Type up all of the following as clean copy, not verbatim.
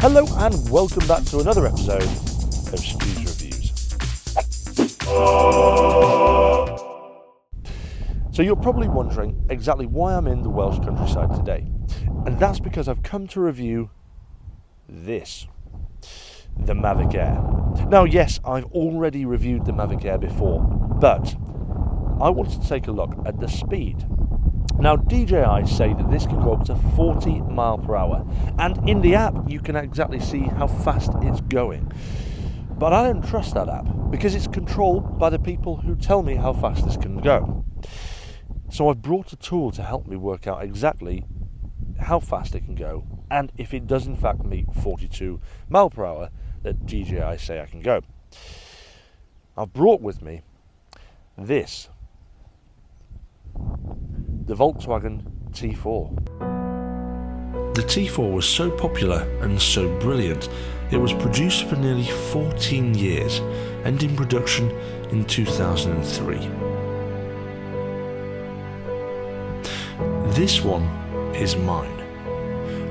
Hello and welcome back to another episode of Stus Reviews. So you're probably wondering exactly why I'm in the Welsh countryside today. And that's because I've come to review this, the Mavic Air. Now yes, I've already reviewed the Mavic Air before, but I wanted to take a look at the speed. Now DJI say that this can go up to 40 mile per hour, and in the app you can exactly see how fast it's going. But I don't trust that app because it's controlled by the people who tell me how fast this can go. So I've brought a tool to help me work out exactly how fast it can go and if it does in fact meet 42 mile per hour that DJI say I can go. I've brought with me this, the Volkswagen T4. The T4 was so popular and so brilliant, it was produced for nearly 14 years, ending production in 2003. This one is mine.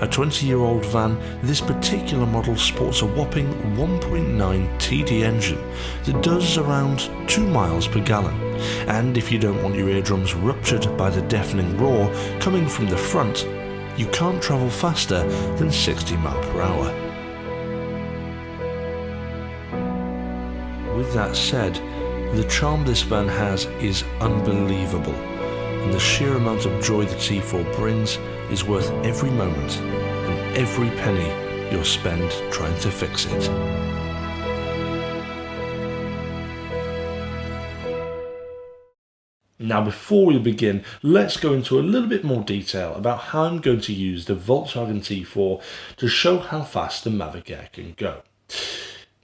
A 20-year-old van, this particular model sports a whopping 1.9 TD engine that does around 2 miles per gallon. And if you don't want your eardrums ruptured by the deafening roar coming from the front, you can't travel faster than 60 miles per hour. With that said, the charm this van has is unbelievable, and the sheer amount of joy the T4 brings is worth every moment and every penny you'll spend trying to fix it. Now before we begin, let's go into a little bit more detail about how I'm going to use the Volkswagen T4 to show how fast the Mavic Air can go.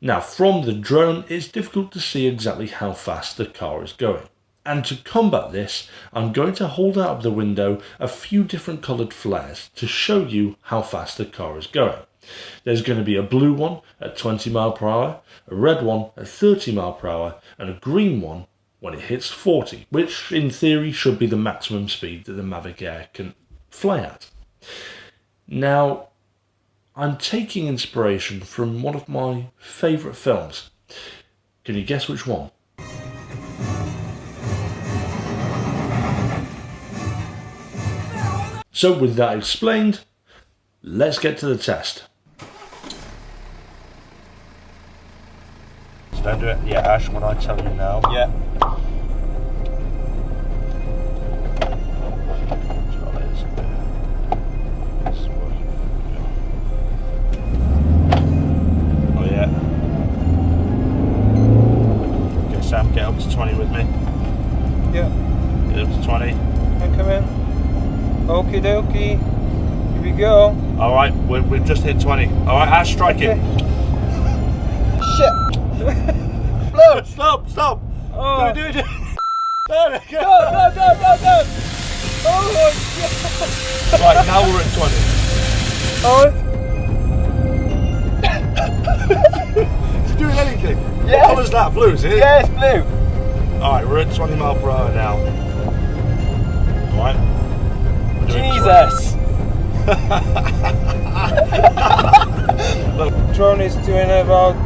Now from the drone, it's difficult to see exactly how fast the car is going. And to combat this, I'm going to hold out of the window a few different coloured flares to show you how fast the car is going. There's going to be a blue one at 20 miles per hour, a red one at 30 miles per hour, and a green one when it hits 40, which in theory should be the maximum speed that the Mavic Air can fly at. Now, I'm taking inspiration from one of my favourite films. Can you guess which one? So with that explained, let's get to the test. So don't do it yet, Ash, when I tell you now. Yeah. Oh yeah. Okay, Sam, get up to 20 with me. Yeah. Get up to 20. And come in. Okie dokie. Here we go. Alright, we've just hit 20. Alright, Ash, strike it. Shit. No, stop. Oh. Do it. Go. Oh my god. Right, now we're at 20. Oh. Is it doing anything? Yes. What colour's that? Blue, is it? Yeah, it's blue. Alright, we're at 20 miles per hour now. Alright. Jesus. Drone is doing about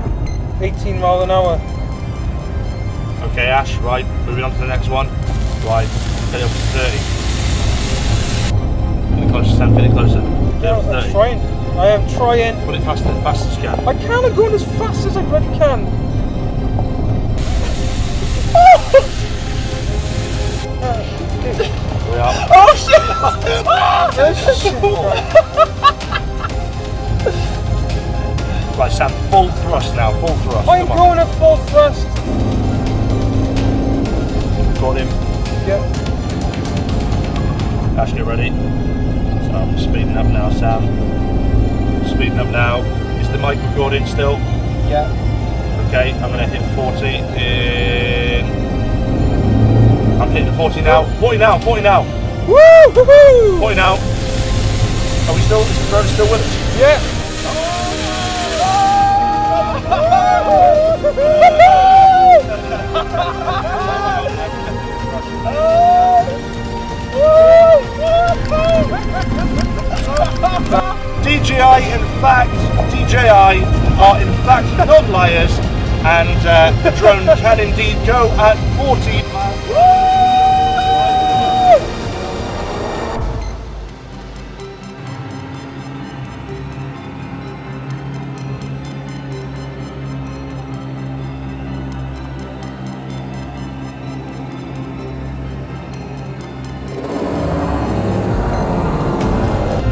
18 miles an hour. Okay, Ash, right, moving on to the next one. Right, get it up to 30. Get it closer, Sam, get it closer. Get it up to 30. I'm trying. I am trying. Put it fast as you can. I can't. I'm going as fast as I bloody can. We are. Oh shit! Right, Sam, full thrust now, full thrust. I'm Come on. going at full thrust. Got him. Yeah. Ash, get ready. So I'm speeding up now, Sam. Speeding up now. Is the mic recording still? Yeah. Okay, I'm going to hit 40 in... I'm hitting 40 now. 40 now. Woo! Woohoo! 40 now. Are we still, is the drone still with us? Yeah. DJI in fact fact, DJI are in fact not liars, and the drone can indeed go at 40 miles.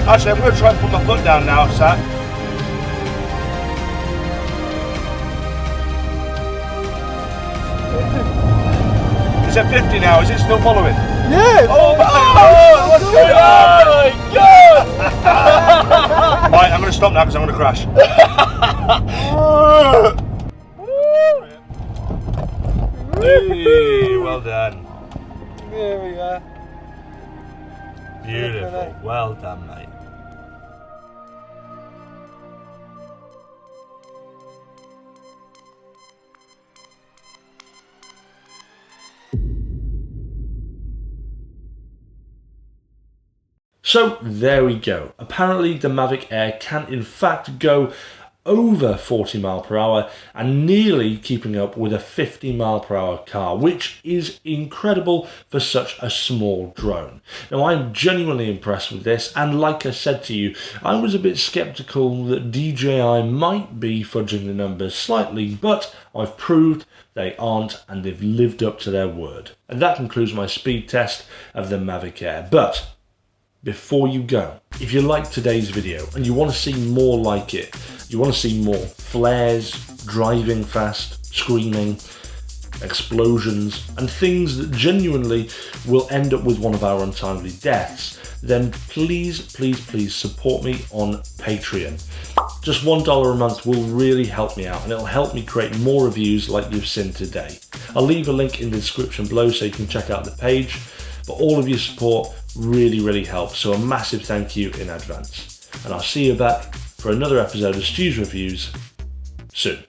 Actually, I'm going to try and put my foot down now, Sat. It's at 50 now, is it still following? Yeah! Oh my god! What's going on? Oh my god! Right, I'm going to stop now because I'm going to crash. Hey, well done. There we are. Beautiful. Well done, mate. So there we go. Apparently the Mavic Air can in fact go over 40 miles per hour and nearly keeping up with a 50 miles per hour car, which is incredible for such a small drone. Now, I'm genuinely impressed with this, and like I said to you, I was a bit skeptical that DJI might be fudging the numbers slightly, but I've proved they aren't, and they've lived up to their word. And that concludes my speed test of the Mavic Air. But before you go, if you liked today's video and you want to see more like it, you want to see more flares, driving fast, screaming, explosions, and things that genuinely will end up with one of our untimely deaths, then please support me on Patreon. Just $1 a month will really help me out, and it'll help me create more reviews like you've seen today. I'll leave a link in the description below so you can check out the page, but all of your support really helps, so a massive thank you in advance. And I'll see you back for another episode of Stus Reviews soon.